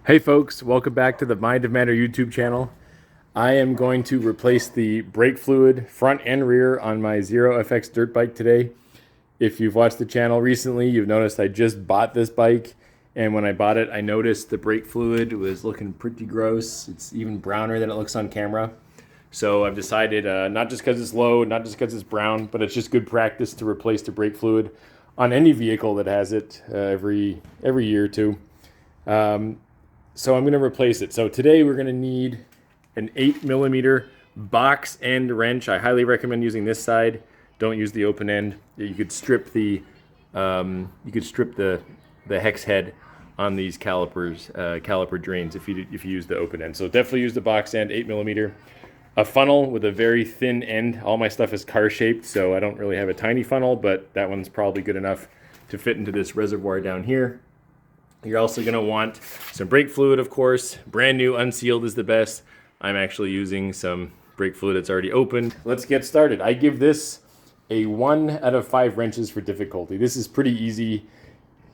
Hey folks, welcome back to the Mind of Matter YouTube channel. I am going to replace the brake fluid front and rear on my Zero FX dirt bike today. If you've watched the channel recently, you've noticed I just bought this bike, and when I bought it, I noticed the brake fluid was looking pretty gross. It's even browner than it looks on camera. So I've decided, not just because it's low, not just because it's brown, but it's just good practice to replace the brake fluid on any vehicle that has it every year or two. So I'm going to replace it. So today we're going to need an 8mm box end wrench. I highly recommend using this side. Don't use the open end. You could strip the hex head on these caliper drains if you use the open end. So definitely use the box end, 8mm. A funnel with a very thin end. All my stuff is car shaped, so I don't really have a tiny funnel, but that one's probably good enough to fit into this reservoir down here. You're also going to want some brake fluid, of course. Brand new, unsealed is the best. I'm actually using some brake fluid that's already opened. Let's get started. I give this a 1 out of 5 wrenches for difficulty. This is pretty easy.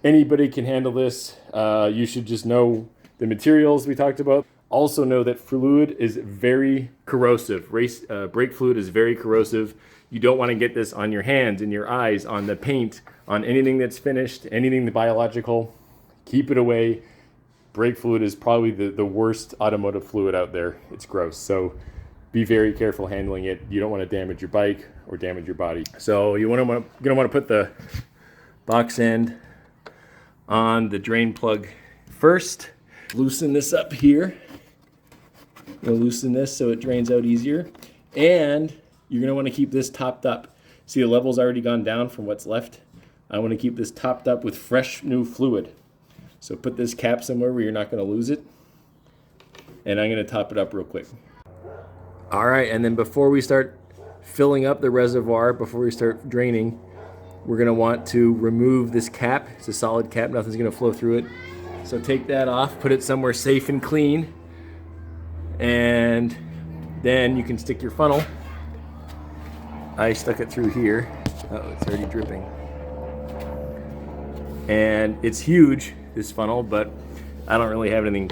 Anybody can handle this. You should just know the materials we talked about. Also know that fluid is very corrosive. Brake fluid is very corrosive. You don't want to get this on your hands, in your eyes, on the paint, on anything that's finished, anything biological. Keep it away. Brake fluid is probably the worst automotive fluid out there. It's gross. So be very careful handling it. You don't want to damage your bike or damage your body. So you're going to want to put the box end on the drain plug first. Loosen this up here. I'm going to loosen this so it drains out easier. And you're going to want to keep this topped up. See, the level's already gone down from what's left. I want to keep this topped up with fresh new fluid. So put this cap somewhere where you're not going to lose it. And I'm going to top it up real quick. All right, and then before we start filling up the reservoir, before we start draining, we're going to want to remove this cap. It's a solid cap, nothing's going to flow through it. So take that off, put it somewhere safe and clean. And then you can stick your funnel. I stuck it through here. Uh-oh, it's already dripping. And it's huge, this funnel, but I don't really have anything,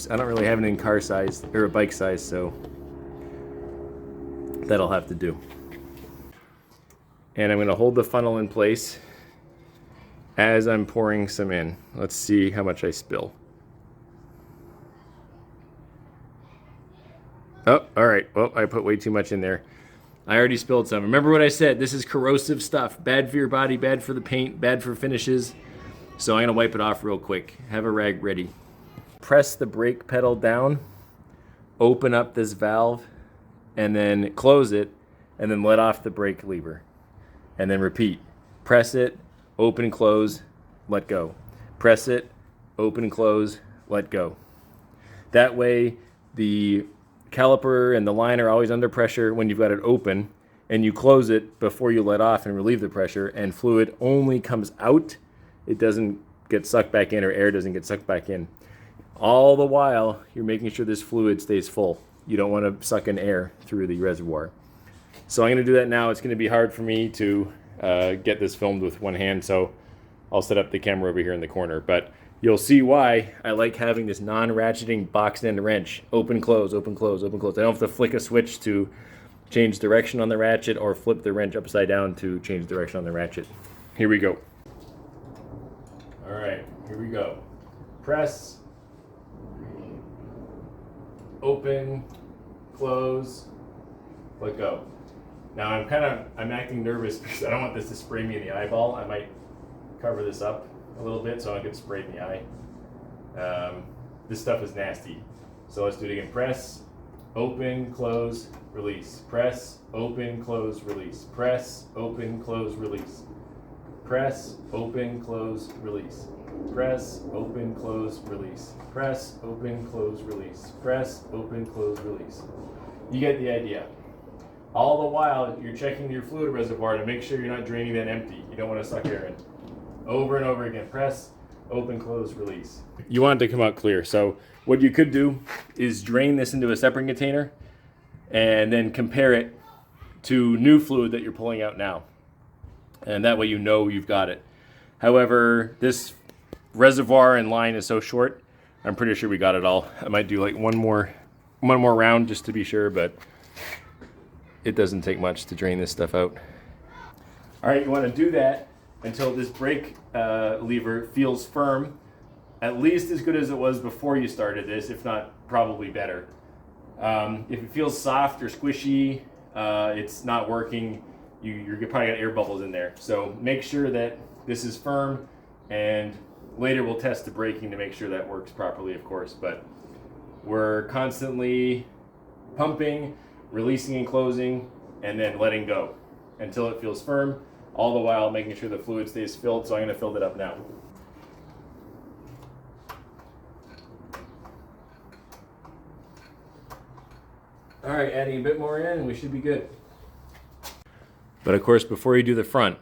I don't really have anything car size or a bike size, so that'll have to do. And I'm going to hold the funnel in place as I'm pouring some in. Let's see how much I spill. Oh, all right. Well, I put way too much in there. I already spilled some. Remember what I said, this is corrosive stuff. Bad for your body, bad for the paint, bad for finishes. So I'm gonna wipe it off real quick. Have a rag ready. Press the brake pedal down, open up this valve, and then close it, and then let off the brake lever. And then repeat. Press it, open, close, let go. Press it, open, close, let go. That way, the caliper and the line are always under pressure when you've got it open, and you close it before you let off and relieve the pressure, and fluid only comes out. It doesn't get sucked back in, or air doesn't get sucked back in. All the while, you're making sure this fluid stays full. You don't want to suck in air through the reservoir. So I'm going to do that now. It's going to be hard for me to get this filmed with one hand, so I'll set up the camera over here in the corner. But you'll see why I like having this non-ratcheting box end wrench. Open, close, open, close, open, close. I don't have to flick a switch to change direction on the ratchet or flip the wrench upside down to change direction on the ratchet. Here we go. All right, here we go. Press, open, close, let go. Now I'm acting nervous because I don't want this to spray me in the eyeball. I might cover this up a little bit so I don't get sprayed in the eye. This stuff is nasty. So let's do it again. Press, open, close, release. Press, open, close, release. Press, open, close, release. Press, open, close, release. Press, open, close, release. Press, open, close, release. Press, open, close, release. You get the idea. All the while, you're checking your fluid reservoir to make sure you're not draining that empty. You don't want to suck air in. Over and over again. Press, open, close, release. You want it to come out clear. So what you could do is drain this into a separate container and then compare it to new fluid that you're pulling out now. And that way you know you've got it. However, this reservoir and line is so short, I'm pretty sure we got it all. I might do like one more round just to be sure, but it doesn't take much to drain this stuff out. All right, you want to do that until this brake lever feels firm, at least as good as it was before you started this, if not probably better. If it feels soft or squishy, it's not working. You're probably got air bubbles in there. So make sure that this is firm, and later we'll test the braking to make sure that works properly, of course. But we're constantly pumping, releasing and closing, and then letting go until it feels firm, all the while making sure the fluid stays filled. So I'm going to fill it up now. All right, adding a bit more in and we should be good. But of course, before you do the front,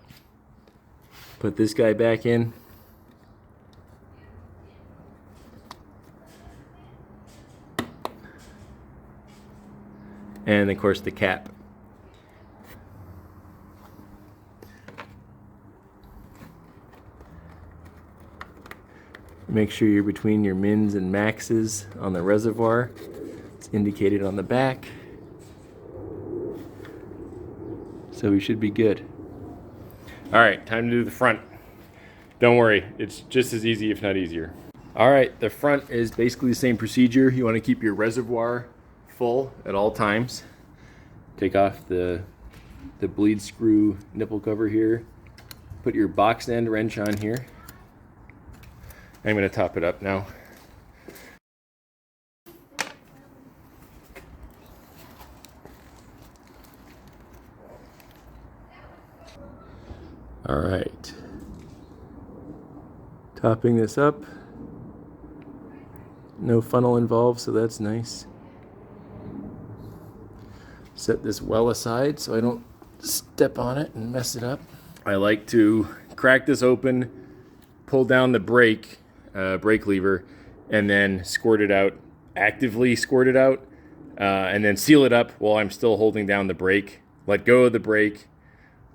put this guy back in. And of course the cap. Make sure you're between your mins and maxes on the reservoir. It's indicated on the back. So we should be good. All right, time to do the front. Don't worry, it's just as easy, if not easier. All right, the front is basically the same procedure. You want to keep your reservoir full at all times. Take off the bleed screw nipple cover here. Put your box end wrench on here. I'm going to top it up now. All right, topping this up. No funnel involved, so that's nice. Set this well aside so I don't step on it and mess it up. I like to crack this open, pull down the brake lever, and then squirt it out, actively squirt it out, and then seal it up while I'm still holding down the brake. Let go of the brake,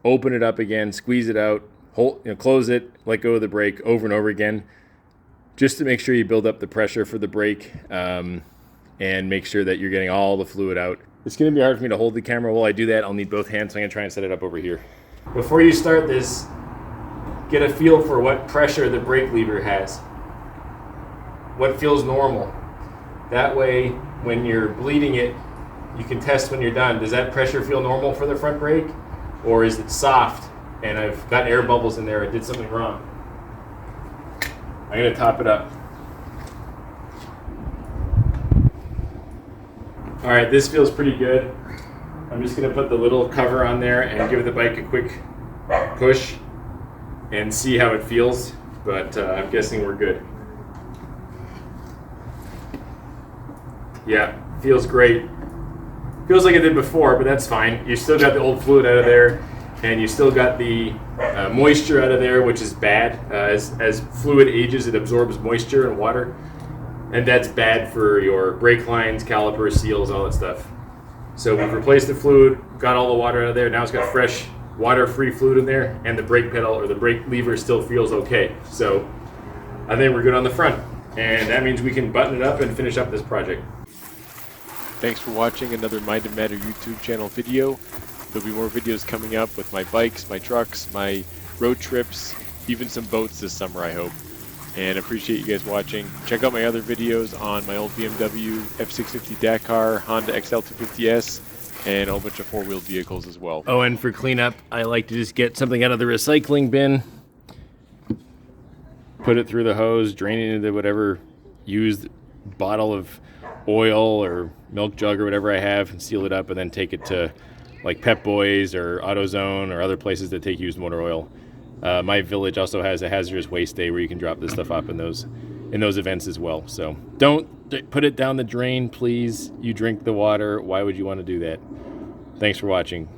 open it up again, squeeze it out, close it, let go of the brake over and over again, just to make sure you build up the pressure for the brake, and make sure that you're getting all the fluid out. It's going to be hard for me to hold the camera while I do that. I'll need both hands, so I'm going to try and set it up over here. Before you start this, get a feel for what pressure the brake lever has. What feels normal. That way, when you're bleeding it, you can test when you're done. Does that pressure feel normal for the front brake? Or is it soft and I've got air bubbles in there, I did something wrong? I'm going to top it up. All right, this feels pretty good. I'm just going to put the little cover on there and give the bike a quick push and see how it feels, but I'm guessing we're good. Yeah, feels great. Feels like it did before, but that's fine. You still got the old fluid out of there, and you still got the moisture out of there, which is bad. As fluid ages, it absorbs moisture and water, and that's bad for your brake lines, calipers, seals, all that stuff. So we've replaced the fluid, got all the water out of there. Now it's got fresh, water-free fluid in there, and the brake pedal or the brake lever still feels okay. So I think we're good on the front, and that means we can button it up and finish up this project. Thanks for watching another Mind and Matter YouTube channel video. There'll be more videos coming up with my bikes, my trucks, my road trips, even some boats this summer, I hope. And appreciate you guys watching. Check out my other videos on my old BMW F650 Dakar, Honda XL250S, and a whole bunch of four-wheeled vehicles as well. Oh, and for cleanup, I like to just get something out of the recycling bin, put it through the hose, drain it into whatever used bottle of oil or milk jug or whatever I have, and seal it up, and then take it to like Pep Boys or AutoZone or other places that take used motor oil. My village also has a hazardous waste day where you can drop this stuff off in those events as well. So don't put it down the drain, please. You drink the water. Why would you want to do that? Thanks for watching.